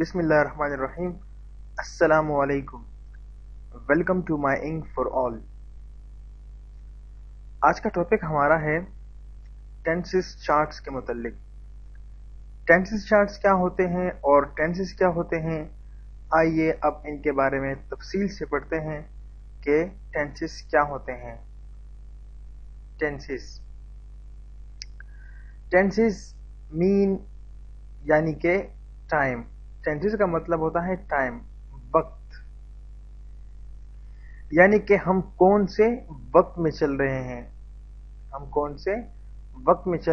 بسم اللہ الرحمن الرحیم. السلام علیکم. Welcome to my ink for all. آج کا ٹاپک ہمارا ہے ٹینسز چارٹس کے متعلق. ٹینسز چارٹس کیا ہوتے ہیں اور ٹینسز کیا ہوتے ہیں؟ آئیے اب ان کے بارے میں تفصیل سے پڑھتے ہیں کہ ٹینسز کیا ہوتے ہیں. ٹینسز مین یعنی کہ ٹائم. ٹینسز کا مطلب ہوتا ہے ٹائم، وقت، یعنی کہ ہم کون سے وقت میں چل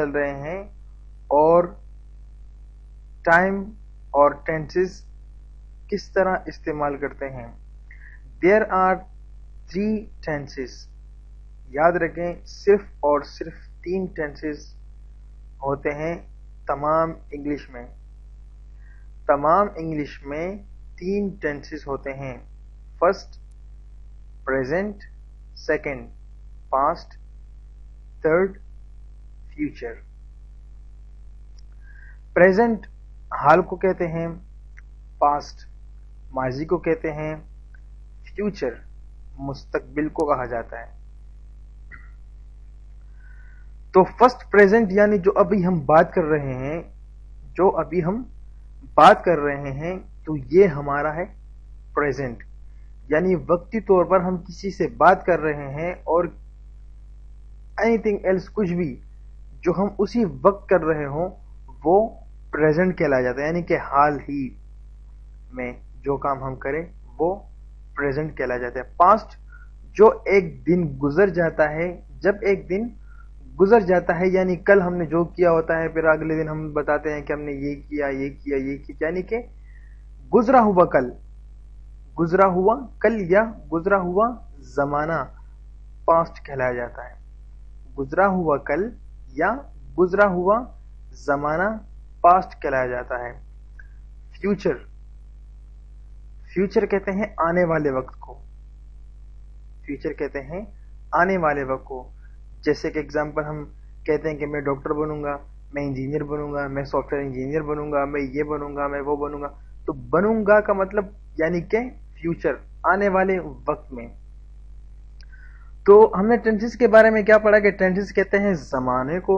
رہے ہیں، اور ٹائم اور ٹینسز کس طرح استعمال کرتے ہیں. There are 3 tenses. یاد رکھیں صرف اور صرف 3 ٹینسز ہوتے ہیں تمام انگلش میں. 3 ٹینسز ہوتے ہیں. First present, second past, third future. Present حال کو کہتے ہیں، پاسٹ ماضی کو کہتے ہیں، فیوچر مستقبل کو کہا جاتا ہے. تو فرسٹ پریزنٹ یعنی جو ابھی ہم بات کر رہے ہیں تو یہ ہمارا ہے پریزنٹ. یعنی وقتی طور پر ہم کسی سے بات کر رہے ہیں اور اینی تھنگ ایلس، کچھ بھی جو ہم اسی وقت کر رہے ہوں وہ پریزنٹ کہلایا جاتا ہے. یعنی کہ حال ہی میں جو کام ہم کریں وہ پریزنٹ کہلایا جاتا ہے. پاسٹ جو ایک دن گزر جاتا ہے. جب ایک دن گزر جاتا ہے یعنی کل ہم نے جو کیا ہوتا ہے، پھر اگلے دن ہم بتاتے ہیں کہ ہم نے یہ کیا، یعنی کہ گزرا ہوا کل یا گزرا ہوا زمانہ پاسٹ کہلایا جاتا ہے. گزرا ہوا کل یا گزرا ہوا زمانہ پاسٹ کہلایا جاتا ہے. فیوچر کہتے ہیں آنے والے وقت کو. جیسے کہ اگزامپل ہم کہتے ہیں کہ میں ڈاکٹر بنوں گا، میں انجینئر بنوں گا، میں سافٹ ویئر انجینئر بنوں گا، میں یہ بنوں گا، میں وہ بنوں گا. تو بنوں گا کا مطلب یعنی کہ فیوچر، آنے والے وقت میں. تو ہم نے ٹینسز کے بارے میں کیا پڑھا کہ ٹینسز کہتے ہیں زمانے کو،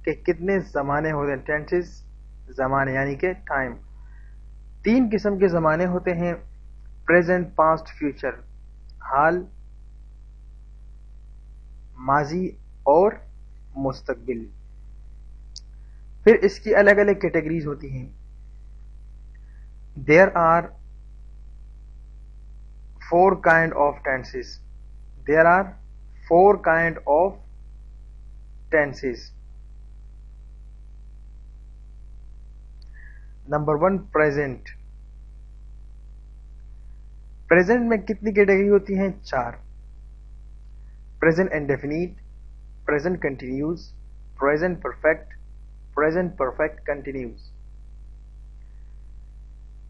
کہ کتنے زمانے ہوتے ہیں. ٹینسز زمانے یعنی کہ ٹائم. 3 قسم کے زمانے ہوتے ہیں: پریزنٹ، پاسٹ، فیوچر. حال، ماضی اور مستقبل. پھر اس کی الگ الگ کیٹیگریز ہوتی ہیں. There are 4 kind of tenses. There are 4 kind of tenses. Number 1 present. present میں کتنی کیٹیگری ہوتی ہیں؟ 4. present indefinite, present continuous, present perfect, present perfect continuous.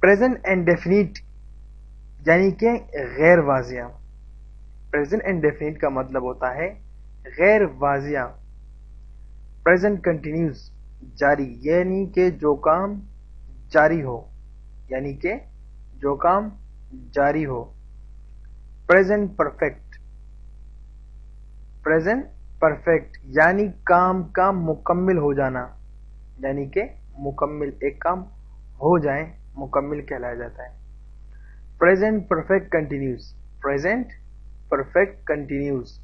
present indefinite یعنی کہ غیر واضح. present indefinite کا مطلب ہوتا ہے غیر واضح. present continuous جاری، یعنی کہ جو کام جاری ہو. present perfect یعنی کام کا مکمل ہو جانا، یعنی کہ ایک کام ہو جائے مکمل کہلایا جاتا ہے. present perfect continuous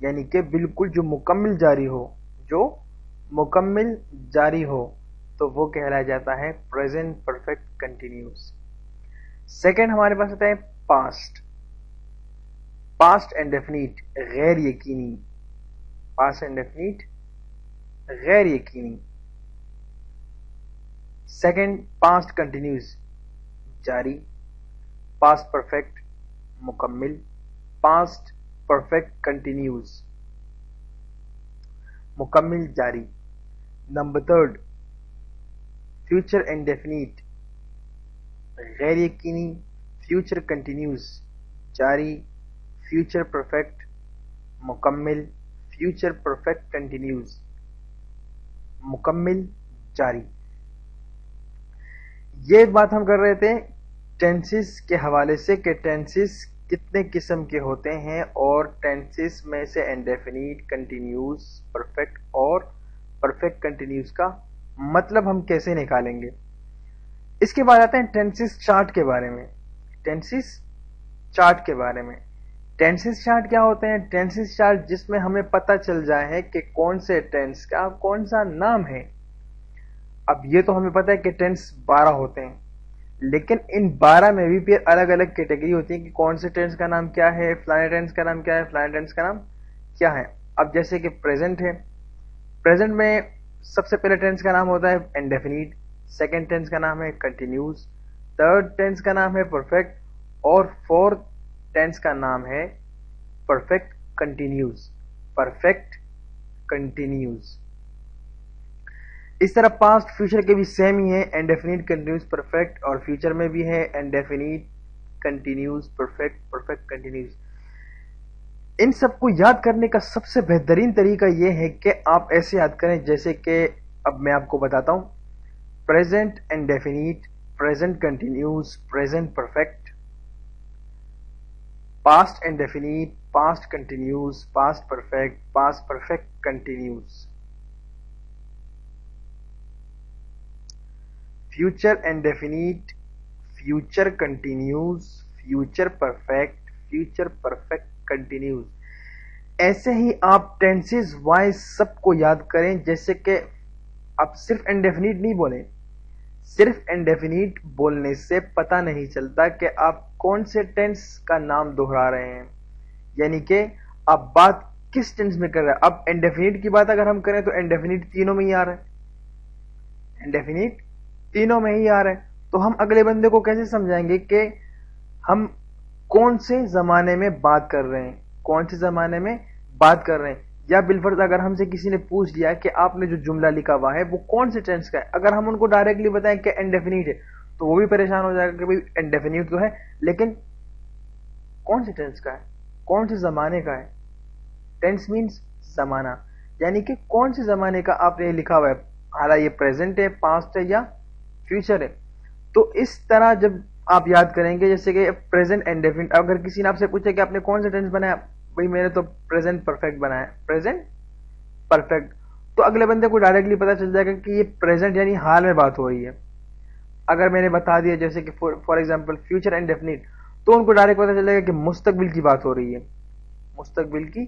یعنی کہ بالکل جو مکمل جاری ہو تو وہ کہلایا جاتا ہے present perfect continuous. سیکنڈ ہمارے پاس ہوتا ہے past indefinite غیر یقینی. سیکنڈ past continuous جاری. past perfect مکمل. past perfect continuous مکمل جاری. نمبر 3 future indefinite غیر یقینی. future continuous جاری. future perfect مکمل. future perfect continuous مکمل جاری. یہ بات ہم کر رہے تھے ٹینسز کے حوالے سے کہ ٹینسز کتنے قسم کے ہوتے ہیں اور ٹینسز میں سے انڈیفینیٹ، کنٹینیوس، پرفیکٹ اور پرفیکٹ کنٹینیوس کا مطلب ہم کیسے نکالیں گے. اس کے بعد آتے ہیں ٹینسز چارٹ کے بارے میں. ٹینسز چارٹ کے بارے میں ٹینسز چارٹ کیا ہوتے ہیں؟ ٹینسز چارٹ جس میں ہمیں پتہ چل جائے کہ کون سے ٹینس کا کون سا نام ہے. اب یہ تو ہمیں پتہ ہے کہ ٹینس 12 ہوتے ہیں، لیکن ان 12 میں بھی پھر الگ الگ کیٹیگری ہوتی ہے کہ کون سے ٹینس کا نام کیا ہے، فلانے ٹینس کا نام کیا ہے، فلانے ٹینس کا نام کیا ہے. اب جیسے کہ پریزنٹ ہے، پریزنٹ میں سب سے پہلے ٹینس کا نام ہوتا ہے انڈیفینیٹ، سیکنڈ ٹینس کا نام ہے کنٹینیوس، تھرڈ ٹینس کا نام ہے پرفیکٹ اور فورتھ ٹینس کا نام ہے پرفیکٹ کنٹینیوس. Perfect continuous. اس طرح پاسٹ فیوچر کے بھی سیم ہی ہے، انڈیفینیٹ، کنٹینیوس، پرفیکٹ، اور فیوچر میں بھی ہے indefinite, continuous, perfect, perfect continuous. ان سب کو یاد کرنے کا سب سے بہترین طریقہ یہ ہے کہ آپ ایسے یاد کریں جیسے کہ اب میں آپ کو بتاتا ہوں. Present indefinite, present continuous, present perfect, past indefinite, past continuous, past perfect, past perfect continuous. Future indefinite, future continuous, future perfect, future perfect continuous. ایسے ہی آپ ٹینسز وائز سب کو یاد کریں، جیسے کہ آپ صرف انڈیفینیٹ نہیں بولیں. صرف انڈیفینیٹ بولنے سے پتہ نہیں چلتا کہ آپ کون سے ٹینس کا نام دہرا رہے ہیں، یعنی کہ آپ بات کس ٹینس میں کر رہے ہیں. اب انڈیفینیٹ کی بات اگر ہم کریں تو انڈیفینیٹ تینوں میں ہی آ رہا ہے، انڈیفینیٹ تینوں میں ہی آ رہا ہے. تو ہم اگلے بندے کو کیسے سمجھائیں گے کہ ہم کون سے زمانے میں بات کر رہے ہیں، کون سے زمانے میں بات کر رہے ہیں. یا بالفرض اگر ہم سے کسی نے پوچھ لیا کہ آپ نے جو جملہ لکھا ہوا ہے وہ کون سے ٹینس کا ہے، اگر ہم ان کو ڈائریکٹلی بتائیں کہ انڈیفینیٹ ہے تو وہ بھی پریشان ہو جائے گا کہ بھئی انڈیفینیٹ تو ہے لیکن کون سے ٹینس کا ہے، کون سے زمانے کا ہے. ٹینس مینس زمانہ، یعنی کہ کون سے زمانے کا آپ نے لکھا ہوا ہے، حالانکہ یہ پریزنٹ ہے، پاسٹ ہے یا فیوچر ہے. تو اس طرح جب آپ یاد کریں گے، جیسے کہ پریزنٹ انڈیفینٹ، اگر کسی نے آپ سے پوچھا کہ آپ نے کون سا ٹینس بنایا، بھئی میں نے تو پریزنٹ پرفیکٹ بنایا، پریزنٹ پرفیکٹ، تو اگلے بندے کو ڈائریکٹلی پتا چل جائے گا کہ یہ پریزنٹ یعنی حال میں بات ہو رہی ہے. اگر میں نے بتا دیا جیسے کہ فار ایگزامپل فیوچر انڈیفینٹ، تو ان کو ڈائریکٹ پتا چل جائے گا کہ مستقبل کی بات ہو رہی ہے، مستقبل کی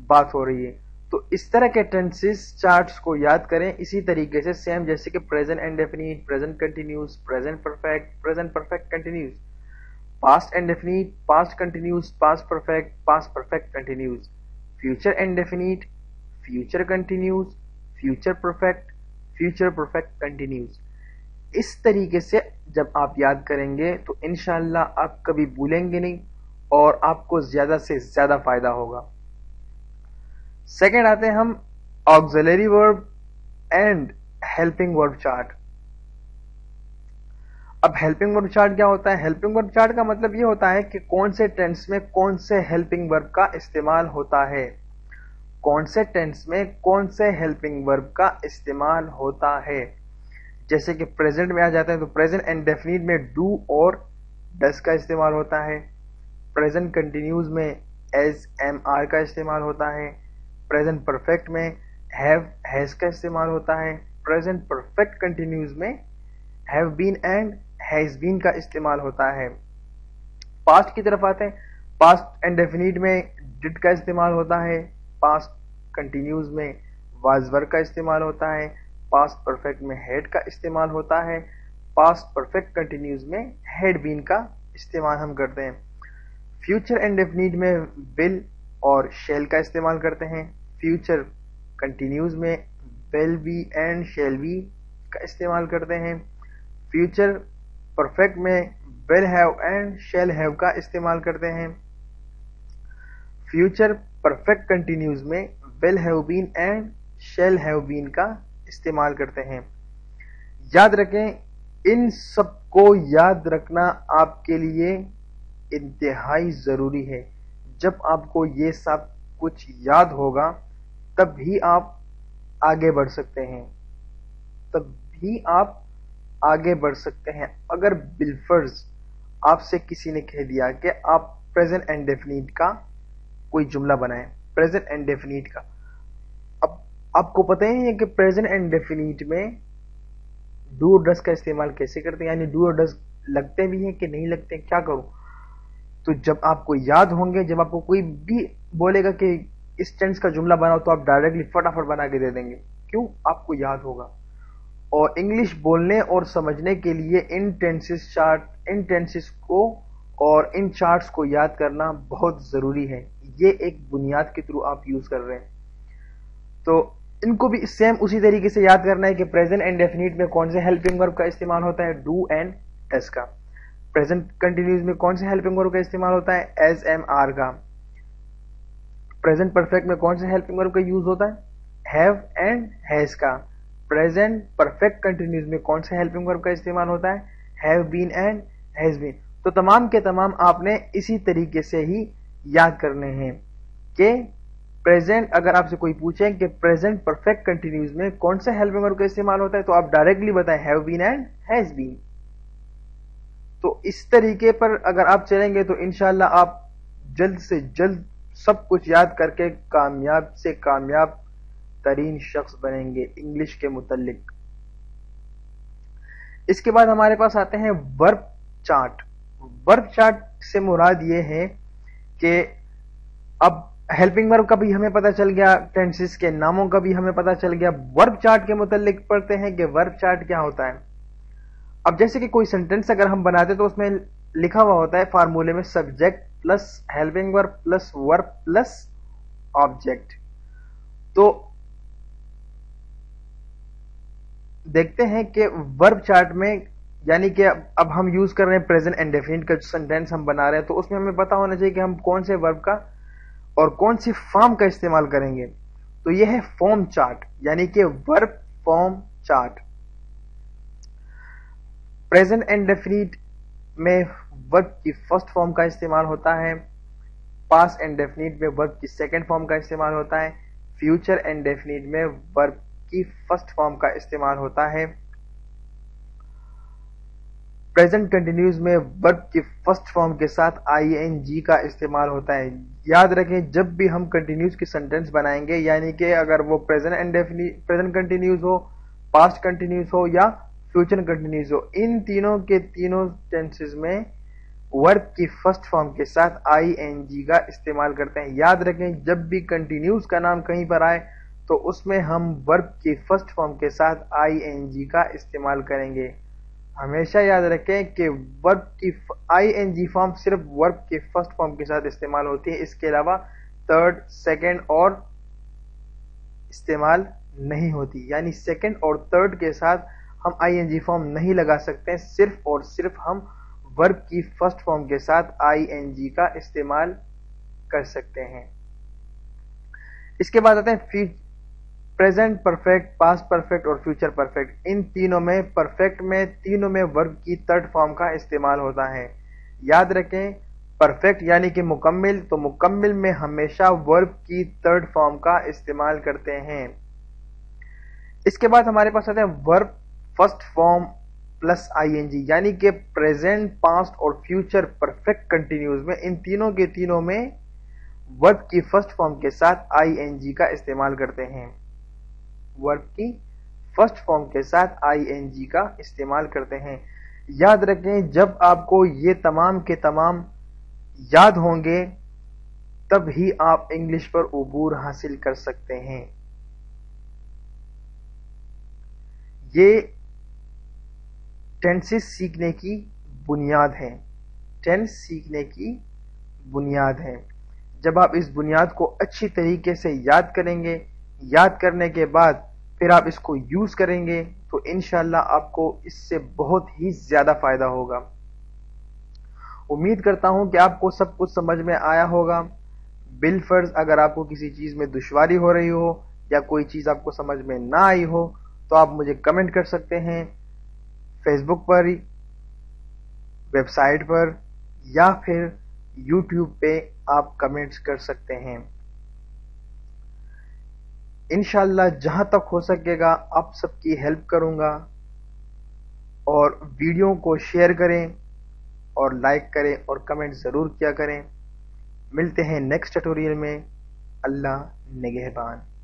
بات ہو رہی ہے. تو اس طرح کے ٹینسز چارٹس کو یاد کریں اسی طریقے سے سیم، جیسے کہ present indefinite, present continuous, present perfect, present perfect continuous, past indefinite, past continuous, past perfect, past perfect continuous, future indefinite, future continuous, future perfect, future perfect continuous. اس طریقے سے جب آپ یاد کریں گے تو انشاءاللہ آپ کبھی بھولیں گے نہیں اور آپ کو زیادہ سے زیادہ فائدہ ہوگا. سیکنڈ آتے ہیں ہم آگزیلری ورب اینڈ ہیلپنگ ورب چارٹ. اب ہیلپنگ ورب چارٹ کیا ہوتا ہے؟ ہیلپنگ ورب چارٹ کا مطلب یہ ہوتا ہے کہ کون سے ٹینس میں کون سے ہیلپنگ ورب کا استعمال ہوتا ہے، کون سے ٹینس میں کون سے ہیلپنگ ورب کا استعمال ہوتا ہے. جیسے کہ پریزنٹ میں آ جاتے ہیں تو پریزنٹ انڈیفینیٹ میں ڈو اور ڈس کا استعمال ہوتا ہے. پریزنٹ کنٹینیوس میں ایز، ایم، آر کا استعمال ہوتا ہے. پریزنٹ پرفیکٹ میں ہیو، ہیز کا استعمال ہوتا ہے. پریزنٹ پرفیکٹ کنٹینیوس میں have been and has been کا استعمال ہوتا ہے. پاسٹ کی طرف آتے ہیں. پاسٹ انڈیفینیٹ میں ڈڈ کا استعمال ہوتا ہے. پاسٹ کنٹینیوس میں واز ور کا استعمال ہوتا ہے. پاسٹ پرفیکٹ میں ہیڈ کا استعمال ہوتا ہے. پاسٹ پرفیکٹ کنٹینیوس میں ہیڈ بین کا استعمال ہم کرتے ہیں. فیوچر انڈیفینیٹ میں ول اور شیل کا استعمال کرتے ہیں. فیوچر کنٹینیوس میں will be and shall be کا استعمال کرتے ہیں. فیوچر پرفیکٹ میں will have and shall have کا استعمال کرتے ہیں. فیوچر پرفیکٹ کنٹینیوس میں will have been and shall have been کا استعمال کرتے ہیں. یاد رکھیں ان سب کو یاد رکھنا آپ کے لیے انتہائی ضروری ہے. جب آپ کو یہ سب کچھ یاد ہوگا تب ہی آپ آگے بڑھ سکتے ہیں، تب بھی آپ آگے بڑھ سکتے ہیں اگر بالفرض آپ سے کسی نے کہہ دیا کہ آپ پریزنٹ انڈیفینٹ کا کوئی جملہ بنائیں، پریزنٹ انڈیفینٹ کا. اب آپ کو پتہ ہی ہے کہ پریزنٹ انڈیفینٹ میں ڈو اور ڈز کا استعمال کیسے کرتے ہیں، یعنی ڈو اور ڈز لگتے بھی ہیں کہ نہیں لگتے، کیا کروں. تو جب آپ کو یاد ہوں گے، جب آپ کو کوئی بھی بولے گا کہ اس ٹینس کا جملہ بناؤ تو آپ ڈائریکٹلی فٹافٹ بنا کے دے دیں گے. کیوں؟ آپ کو یاد ہوگا. اور انگلش بولنے اور سمجھنے کے لیے ان ٹینسز کو اور ان چارٹس کو یاد کرنا بہت ضروری ہے. یہ ایک بنیاد کے تھرو آپ یوز کر رہے ہیں، تو ان کو بھی سیم اسی طریقے سے یاد کرنا ہے کہ پریزنٹ انڈیفینٹ میں کون سے ہیلپنگ ورب کا استعمال ہوتا ہے، ڈو اینڈ ڈز کا. پریزنٹ کنٹینیوس میں کون سے ہیلپنگ ورب کا استعمال ہوتا ہے، ایز، ایم، آر کا. پریزنٹ پرفیکٹ میں کون سے ہیلپنگ ورب کا یوز ہوتا ہے، ہیو اینڈ ہیز کا. پریزنٹ پرفیکٹ کنٹینیوس میں کون سے ہیلپنگ ورب کا استعمال ہوتا ہے، have been and has been. تو تمام کے تمام آپ نے اسی طریقے سے ہی یاد کرنے ہیں کہ پریزنٹ، اگر آپ سے کوئی پوچھیں کہ پریزنٹ پرفیکٹ کنٹینیوس میں کون سے ہیلپنگ ورب کا استعمال ہوتا ہے تو آپ ڈائریکٹلی بتائیں have been and has been. تو اس طریقے پر اگر آپ چلیں گے تو انشاءاللہ آپ جلد سے جلد سب کچھ یاد کر کے کامیاب سے کامیاب ترین شخص بنیں گے انگلش کے متعلق. اس کے بعد ہمارے پاس آتے ہیں ورب چارٹ. ورب چارٹ سے مراد یہ ہے کہ اب ہیلپنگ ورب کا بھی ہمیں پتہ چل گیا، ٹینسز کے ناموں کا بھی ہمیں پتہ چل گیا. ورب چارٹ کے متعلق پڑھتے ہیں کہ ورب چارٹ کیا ہوتا ہے. اب جیسے کہ کوئی سینٹینس اگر ہم بناتے تو اس میں لکھا ہوا ہوتا ہے فارمولے میں subject plus helping verb plus verb plus object. تو دیکھتے ہیں کہ ورب چارٹ میں، یعنی کہ اب ہم یوز کر رہے ہیں پریزنٹ انڈیفینٹ کا جو سینٹینس ہم بنا رہے ہیں، تو اس میں ہمیں پتا ہونا چاہیے کہ ہم کون سے ورب کا اور کون سی فارم کا استعمال کریں گے. تو یہ ہے فارم چارٹ، یعنی کہ ورب فارم چارٹ. پریزنٹ انڈیفینٹ میں ورب کی فرسٹ فارم کا استعمال ہوتا ہے، پاسٹ انڈیفینٹ میں ورب کی سیکنڈ فارم کا استعمال ہوتا ہے، فیوچر انڈیفینٹ میں ورب کی فرسٹ فارم کا استعمال ہوتا ہے. پریزنٹ کنٹینیوس میں ورب کی فرسٹ فارم کے ساتھ آئی این جی کا استعمال ہوتا ہے. یاد رکھیں جب بھی ہم کنٹینیوس کی سینٹینس بنائیں گے، یعنی کہ اگر وہ پریزنٹ کنٹینیوس ہو، پاسٹ کنٹینیوس ہو یا فیوچر کنٹینیوس ہو، ان تینوں کے تینوں ٹینسز میں ورب کی فرسٹ فارم کے ساتھ آئی این جی کا استعمال کرتے ہیں. یاد رکھیں جب بھی کنٹینیوس کا نام کہیں پر آئے تو اس میں ہم ورب کی فرسٹ فارم کے ساتھ آئی این جی کا استعمال کریں گے. ہمیشہ یاد رکھیں کہ ورب کی آئی این جی فارم صرف ورب کی فرسٹ فارم کے ساتھ استعمال ہوتی ہے، اس کے علاوہ تھرڈ، سیکنڈ اور استعمال نہیں ہوتی. یعنی سیکنڈ اور تھرڈ کے ساتھ ہم آئی این جی فارم نہیں لگا سکتے، صرف اور صرف ہم ورب کی فرسٹ فارم کے ساتھ آئی این جی کا استعمال کر سکتے ہیں. اس کے بعد آتے ہیں پریزنٹ پرفیکٹ، پاسٹ پرفیکٹ اور فیوچر پرفیکٹ. ان تینوں میں پرفیکٹ میں تینوں میں ورب کی تھرڈ فارم کا استعمال ہوتا ہے. یاد رکھیں پرفیکٹ یعنی کہ مکمل، تو مکمل میں ہمیشہ ورب کی تھرڈ فارم کا استعمال کرتے ہیں. اس کے بعد ہمارے پاس آتے ہیں ورب first form plus I N G, یعنی کہ پریزنٹ، پاسٹ اور فیوچر پرفیکٹ کنٹینیوز میں ان تینوں کے تینوں میں ورب کی فرسٹ فارم کے ساتھ آئی این جی کا استعمال کرتے ہیں. ورب کی فرسٹ فارم کے ساتھ آئی این جی کا استعمال کرتے ہیں. یاد رکھیں جب آپ کو یہ تمام کے تمام یاد ہوں گے تب ہی آپ انگلش پر عبور حاصل کر سکتے ہیں. یہ ٹینسز سیکھنے کی بنیاد ہے، ٹینس سیکھنے کی بنیاد ہے. جب آپ اس بنیاد کو اچھی طریقے سے یاد کریں گے، یاد کرنے کے بعد پھر آپ اس کو یوز کریں گے تو انشاءاللہ آپ کو اس سے بہت ہی زیادہ فائدہ ہوگا. امید کرتا ہوں کہ آپ کو سب کچھ سمجھ میں آیا ہوگا. بالفرض اگر آپ کو کسی چیز میں دشواری ہو رہی ہو یا کوئی چیز آپ کو سمجھ میں نہ آئی ہو تو آپ مجھے کمنٹ کر سکتے ہیں فیس بک پر، ویب سائٹ پر یا پھر یوٹیوب پہ آپ کمنٹس کر سکتے ہیں. انشاءاللہ جہاں تک ہو سکے گا آپ سب کی ہیلپ کروں گا. اور ویڈیو کو شیئر کریں اور لائک کریں اور کمنٹ ضرور کیا کریں۔ ملتے ہیں نیکسٹ ٹیوٹوریل میں۔ اللہ نگہبان۔